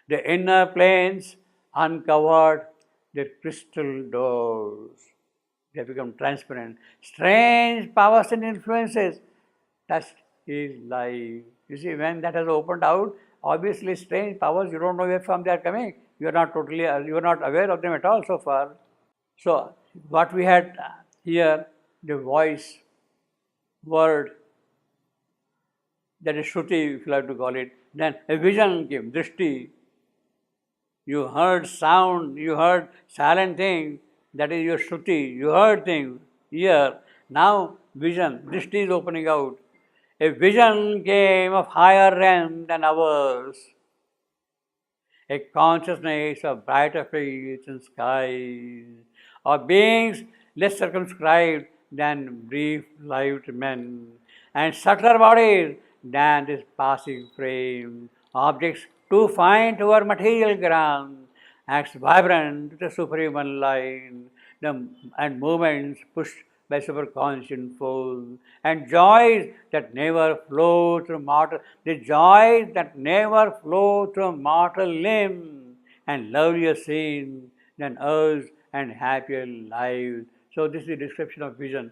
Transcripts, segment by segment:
The inner planes uncovered their crystal doors. They become transparent. Strange powers and influences touched his life. You see, when that has opened out, obviously strange powers, you don't know where from they are coming. You are not aware of them at all so far. So, what we had here, the voice, word, that is Shruti, if you like to call it. Then a vision came, Drishti. You heard sound, you heard silent thing, that is your Shruti. You heard things, ear. Now vision, Drishti is opening out. A vision came of higher realm than ours. A consciousness of brighter fields and skies, of beings less circumscribed than brief-lived men, and subtler bodies than this passing frame, objects too fine to our material ground, acts vibrant with a superhuman line, and movements pushed by superconscious force, and joys that never flow through mortal, the joys that never flow through mortal limb, and lovelier scenes than ours and happier lives. So this is the description of vision.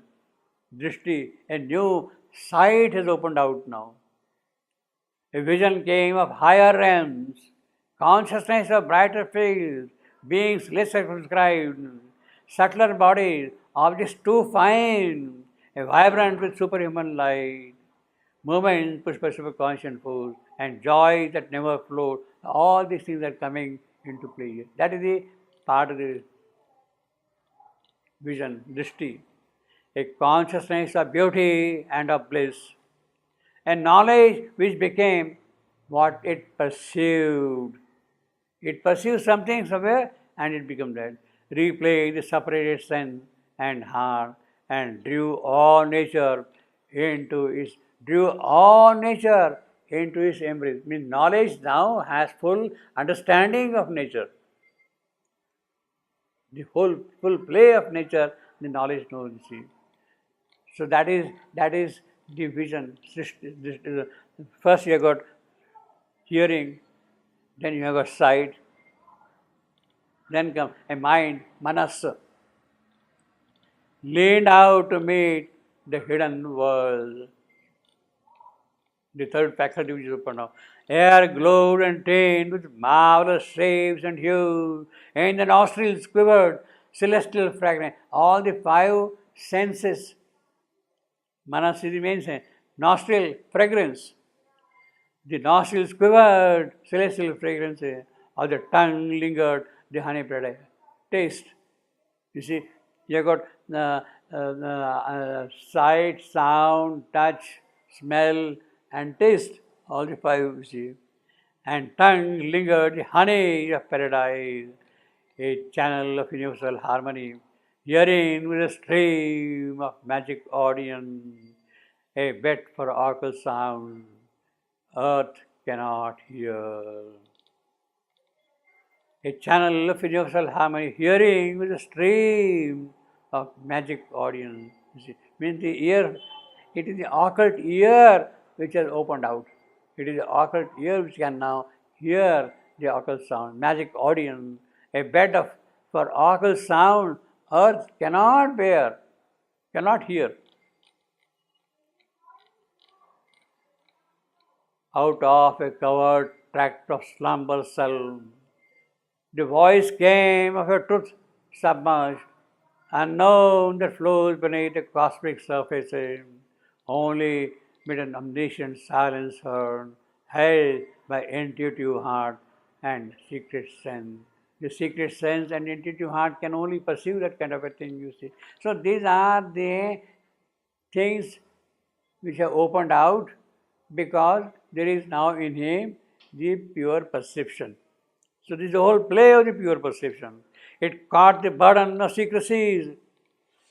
Drishti, a new sight has opened out now. A vision came of higher realms, consciousness of brighter fields, beings less circumscribed, subtler bodies, objects too fine, a vibrant with superhuman light, movements pushed by superconscious force, and joys that never flowed. All these things are coming into play here. That is the part of the vision, drishti, a consciousness of beauty and of bliss, a knowledge which became what it perceived. It perceived something somewhere and it became that. Replayed the separated sense and heart and drew all nature into its embrace. Means knowledge now has full understanding of nature. The full play of nature, the knowledge knows. So that is the vision. First you have got hearing, then you have got sight, then comes a mind, manas, leaned out to meet the hidden world. The third faculty which is opened up. Air glowed and tamed with marvelous shapes and hues, and the nostrils quivered, celestial fragrance. All the five senses, manas is the main sense, nostril, fragrance. The nostrils quivered, celestial fragrance, or the tongue lingered, the honey paradise. Taste. You see, you have got sight, sound, touch, smell, and taste, all the five, you see. And tongue lingered, the honey of paradise, a channel of universal harmony. Hearing with a stream of magic audience, a bed for oracle sound, earth cannot hear. A channel of universal harmony, hearing with a stream of magic audience. You see, means the ear, it is the occult ear which has opened out. It is the occult ear which can now hear the occult sound. Magic audience, a bed for occult sound, earth cannot bear, cannot hear. Out of a covered tract of slumber cell, the voice came of a truth submerged, unknown that flows beneath the cosmic surface, only with an omniscient silence heard, held by intuitive heart and secret sense. The secret sense and intuitive heart can only perceive that kind of a thing, you see. So these are the things which have opened out because there is now in him the pure perception. So this is the whole play of the pure perception. It caught the burden of secrecies,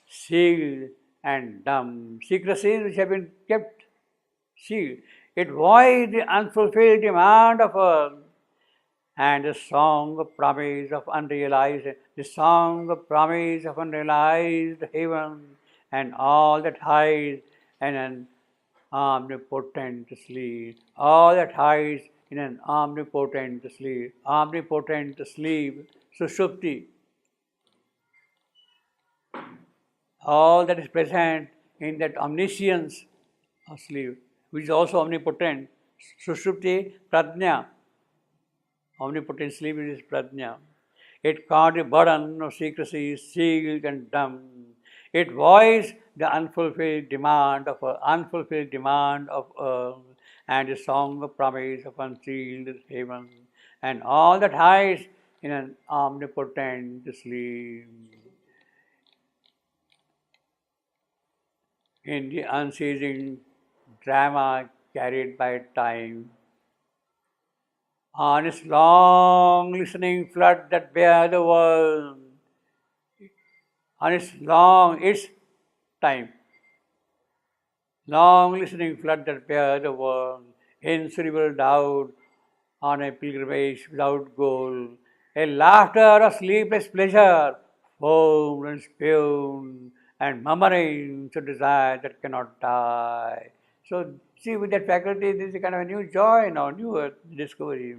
sealed and dumb. Secrecies which have been kept sealed. It voiced the unfulfilled demand of earth and the song of promise of unrealized, heaven and all that hides and an omnipotent sleep, all that hides in an omnipotent sleep. Omnipotent sleep, sushupti. All that is present in that omniscience of sleep, which is also omnipotent. Sushupti, prajna. Omnipotent sleep is prajna. It caught the burden of secrecy, sealed and dumb. It voiced the unfulfilled demand of earth and the song of promise of unsealed heaven, and all that hides in an omnipotent sleep. In the unceasing drama carried by time, on its long listening flood that bear the world, on its time, long listening flood that bear the world, insoluble doubt on a pilgrimage without goal, a laughter of sleepless pleasure, foamed and spumed, and murmurings of desire that cannot die. So, see, with that faculty, this is a kind of a new joy now, new discovery.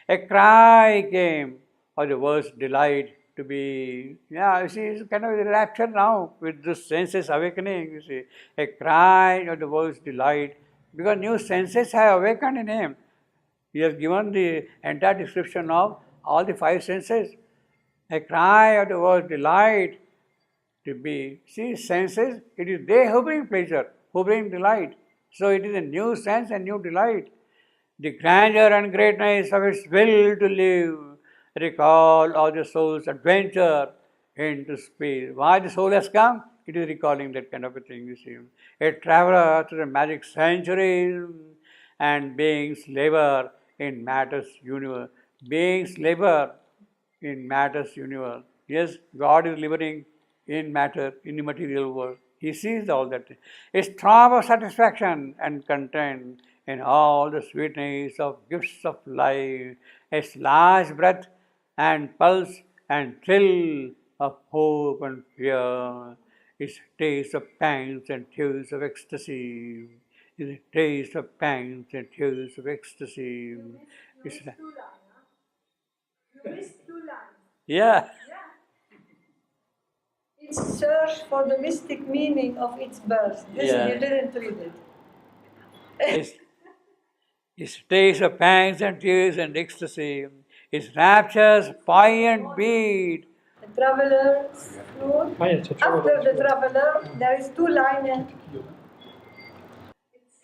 A cry came of the worst delight to be, you see, it's kind of a rapture now with the senses awakening, you see. A cry of the worst delight, because new senses have awakened in him. He has given the entire description of all the five senses. A cry of the worst delight to be. See, senses, it is they who bring pleasure, who bring delight. So it is a new sense and new delight. The grandeur and greatness of its will to live, recall of the soul's adventure into space. Why the soul has come? It is recalling that kind of a thing, you see. A traveler through the magic centuries, and beings labor in matter's universe. Beings labor in matter's universe. Yes, God is laboring in matter, in the material world. He sees all that. A throb of satisfaction and content in all the sweetness of gifts of life, a large breath and pulse and thrill of hope and fear, its taste of pangs and tears of ecstasy, its taste of pangs and tears of ecstasy. It's, You missed two lines. yeah. Its search for the mystic meaning of its birth. This Yeah. you didn't read it. Its taste of pangs and tears and ecstasy, its rapture's poignant beat. The traveler's flute. After the traveler, there is two lines.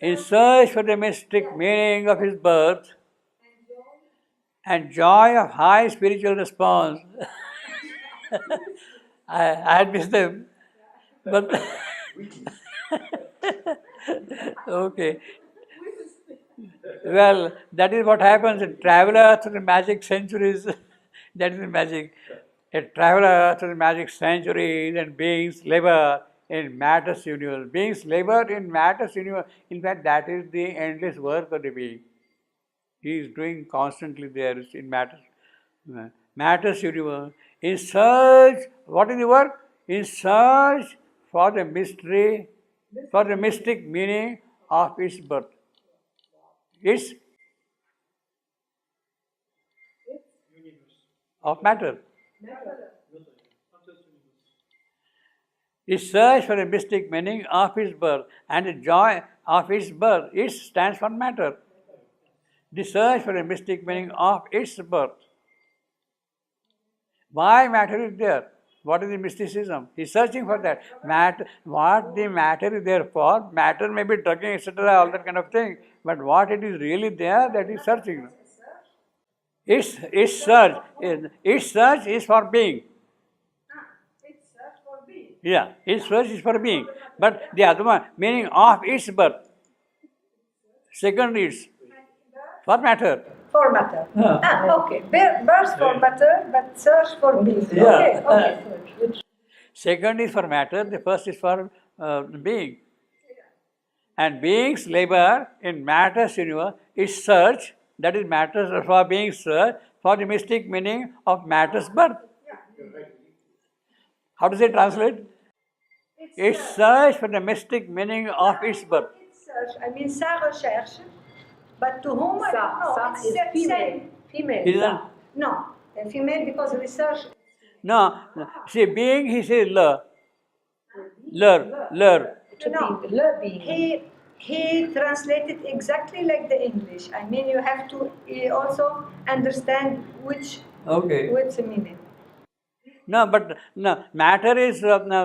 In search for the mystic meaning of his birth and joy of high spiritual response. I had missed them, but okay. Well, that is what happens. A traveler through the magic centuries, that is the magic. A traveler through the magic centuries and beings labor in matter's universe. Beings labor in matter's universe. In fact, that is the endless work of the being. He is doing constantly there in matter's universe. In search, what is the work? In search for the mystery, for the mystic meaning of its birth. Its of matter. Its search for the mystic meaning of its birth and the joy of its birth. It stands for matter. The search for the mystic meaning of its birth. Why matter is there? What is the mysticism? He is searching for that. Matter, what the matter is there for? Matter may be drugging, etc., all that kind of thing. But what it is really there, that is searching. Its search is for being. Its search for being. Yeah, its search is for being. But the other one, meaning of its birth. Second is for matter. For matter. Okay. Birth for matter, but search for being. Yeah. Okay. Second is for matter, the first is for being. And beings labor in matter's universe is search, that is matters for being search for the mystic meaning of matter's birth. How does it translate? It's search for the mystic meaning of its birth. Its search, I mean sa recherche. But to whom I don't know. Sa It's is same. female. Female. Isn't- Sa. No, female because research. No, see, being, he says lur. Lur. No, he translated exactly like the English. I mean, you have to also understand which meaning. No, but no, matter is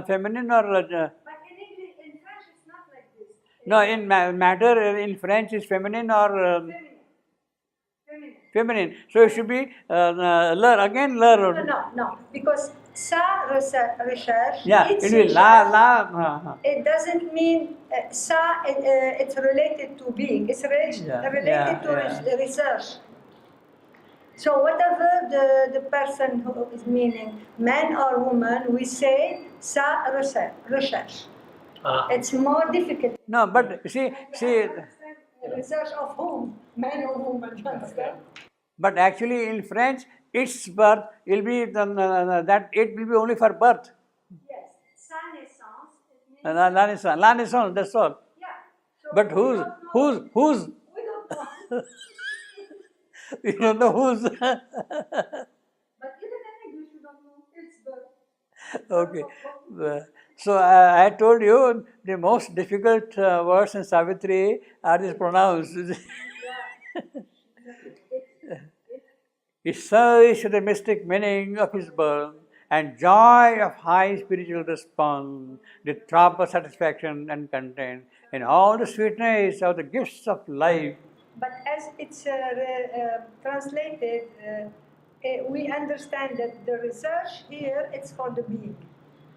feminine or. But in English, in French, it's not like this. No, in matter in French is feminine or feminine. So it should be lur, again lur. No, because sa research, Yeah, it's it will research. It doesn't mean sa, it's related to being, it's related to research. So whatever the person who is meaning, man or woman, we say sa research. It's more difficult. No, but see. Research of whom? Man or woman, you understand? But actually, in French, its birth will be that it will be only for birth. Yes, sa naissance. It means La naissance, that's all. yeah. So But we don't know. whose? We don't know. You don't know whose. But even in English, we don't know its birth. Okay. So I told you the most difficult words in Savitri are these pronouns. He searched the mystic meaning of his birth and joy of high spiritual response, the throb of satisfaction and content, and all the sweetness of the gifts of life. But as it's translated, we understand that the research here, it's for the being.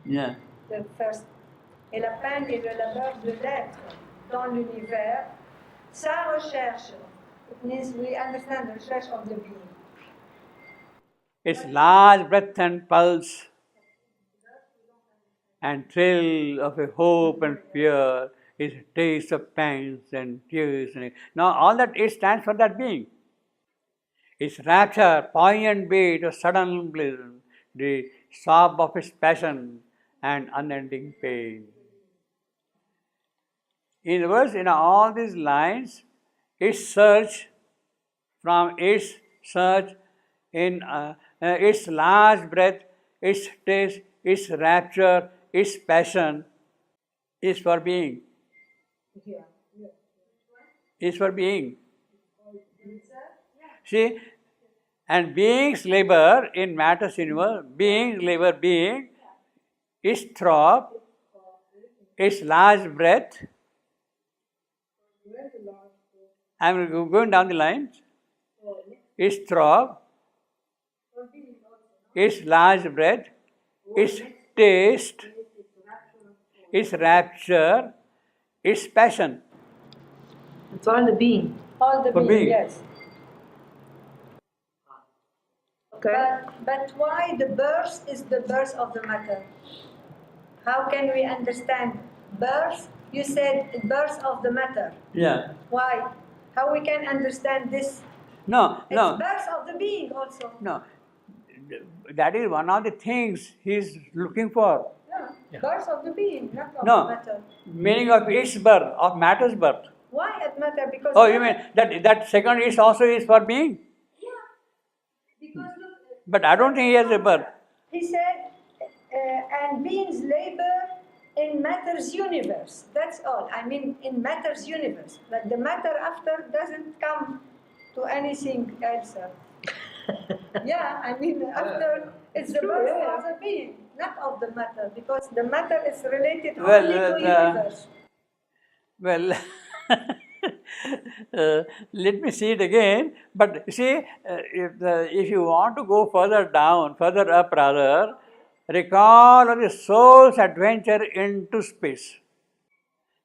Yeah. The first. Et la peine et le labeur de l'être dans l'univers, sa recherche. It means we understand the research of the being. Its large breadth and pulse and thrill of a hope and fear, its taste of pangs and tears. Now all that it stands for that being. Its rapture, poignant beat of sudden bliss, the sob of its passion and unending pain. In other words, in all these lines, its search from its search in its large breath, its taste, its rapture, its passion is for being. Is for being. See, and being's labor in matter's universe, being's labor, being, its throb, its large breath. I'm going down the lines. Its throb, its large breath, its taste, its rapture, its passion. It's all the being. All the For being, being. yes. Okay. But why the birth is the birth of the matter? How can we understand birth? You said birth of the matter. Yeah. Why? How we can understand this? No. It's birth of the being also. No. That is one of the things he is looking for. Yeah. Birth of the being, not of No. the matter. Meaning of its birth, of matter's birth. Why at matter? Because Oh, you mean that second is also is for being? Yeah. Because look, But I don't think he has a birth. he said, and beings labor in matter's universe. That's all. I mean, in matter's universe. But the matter after doesn't come to anything else. Yeah, I mean, after it's the birth of the being, not of the matter, because the matter is related only to universe. Well, let me see it again. But you see, if you want to go further down, further up rather, recall of the soul's adventure into space.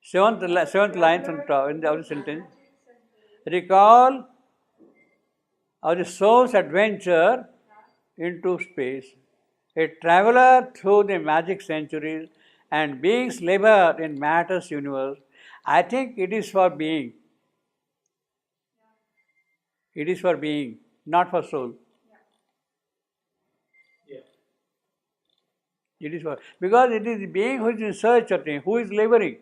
Seventh line from top in the sentence. Recall of the soul's adventure into space. A traveler through the magic centuries and being's labor in matter's universe. I think it is for being. It is for being, not for soul. It is for, because it is being who is in search of things, who is laboring.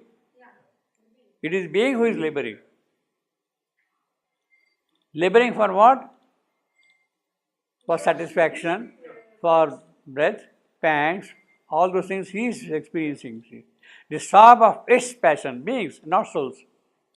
It is being who is laboring. Laboring for what? For satisfaction, for breath, pangs, all those things he is experiencing. The sob of its passion, beings, not souls.